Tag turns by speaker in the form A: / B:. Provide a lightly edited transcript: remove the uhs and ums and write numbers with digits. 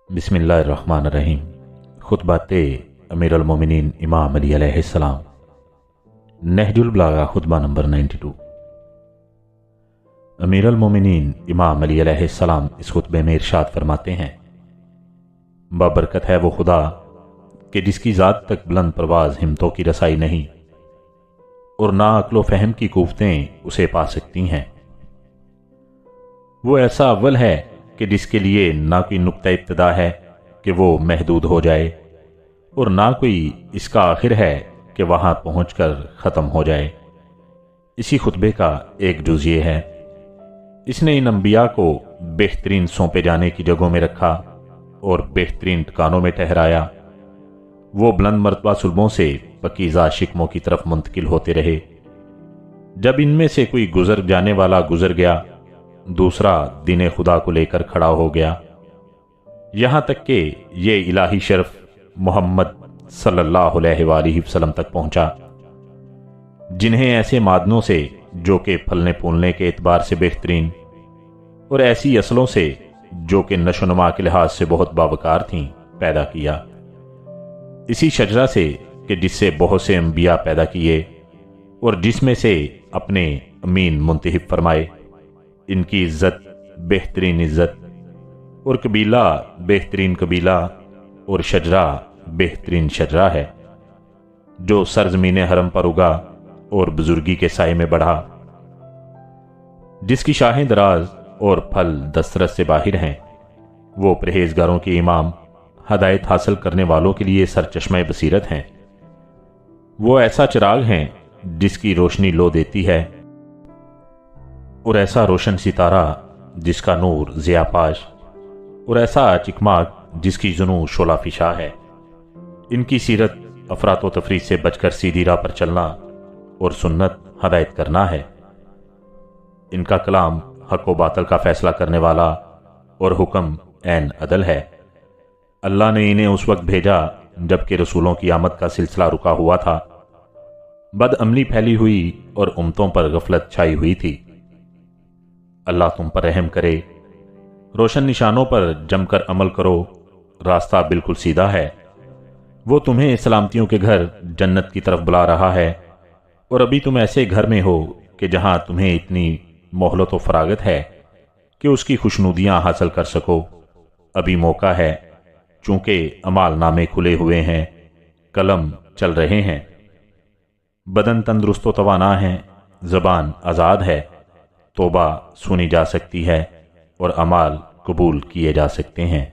A: बिस्मिल्लाहिर्रहमानिर्रहीम। खुतबाते अमीरुल मोमिनीन इमाम अली अलैहिस्सलाम। नहजुल बलागा खुतबा नंबर 92। अमीरुल मोमिनीन इमाम अली अलैहिस्सलाम इस खुतबे में इरशाद फरमाते हैं, बाबरकत है वो खुदा कि जिसकी ज़ात तक बुलंद परवाज़ हिम्मतों की रसाई नहीं और ना अक्ल व फहम की कुव्वतें उसे पा सकती हैं। वो ऐसा अव्वल है कि जिसके लिए ना कोई नुक्ता इब्तिदा है कि वो महदूद हो जाए और ना कोई इसका आखिर है कि वहां पहुंचकर ख़त्म हो जाए। इसी खुतबे का एक जुज़ ये है, इसने इन अंबिया को बेहतरीन सौंपे जाने की जगहों में रखा और बेहतरीन ठिकानों में ठहराया। वो बुलंद मर्तबा सुलभों से पकीज़ा शिकमों की तरफ मुंतकिल होते रहे। जब इनमें से कोई गुजर जाने वाला गुजर गया, दूसरा दीन खुदा को लेकर खड़ा हो गया, यहां तक कि ये इलाही शर्फ मोहम्मद सल्लल्लाहु अलैहि वसल्लम तक पहुंचा, जिन्हें ऐसे मादनों से जो कि फलने फूलने के एतबार से बेहतरीन और ऐसी असलों से जो कि नशोनुमा के लिहाज से बहुत बावकार थीं पैदा किया। इसी शजरा से कि जिससे बहुत से अंबिया पैदा किए और जिसमें से अपने अमीन मुंतहिब फरमाए। इनकी इज्जत बेहतरीन इज्जत और कबीला बेहतरीन कबीला और शजरा बेहतरीन शजरा है, जो सरजमीन हरम पर उगा और बुजुर्गी के साए में बढ़ा, जिसकी शाहें दराज और फल दस्तरस से बाहिर हैं। वो परहेजगारों के इमाम, हदायत हासिल करने वालों के लिए सरचश्मे बसीरत हैं। वो ऐसा चिराग हैं जिसकी रोशनी लो देती है और ऐसा रोशन सितारा जिसका नूर ज़ियापाश और ऐसा चिकमाक जिसकी जुनू शोला फिशा है। इनकी सीरत अफरात व तफरीद से बचकर सीधी राह पर चलना और सुन्नत हदायत करना है। इनका कलाम हक व बातल का फैसला करने वाला और हुक्म ऐन अदल है। अल्लाह ने इन्हें उस वक्त भेजा जबकि रसूलों की आमद का सिलसिला रुका हुआ था, बदअमली फैली हुई और उम्मतों पर गफलत छाई हुई थी। अल्लाह तुम पर रहम करे, रोशन निशानों पर जमकर अमल करो, रास्ता बिल्कुल सीधा है। वो तुम्हें सलामतियों के घर जन्नत की तरफ बुला रहा है और अभी तुम ऐसे घर में हो कि जहां तुम्हें इतनी मोहलत व फरागत है कि उसकी खुशनुदियां हासिल कर सको। अभी मौका है, चूंकि अमाल नामे खुले हुए हैं, कलम चल रहे हैं, बदन तंदुरुस्त व तवाना है, ज़बान आज़ाद है, तौबा सुनी जा सकती है और अमाल कबूल किए जा सकते हैं।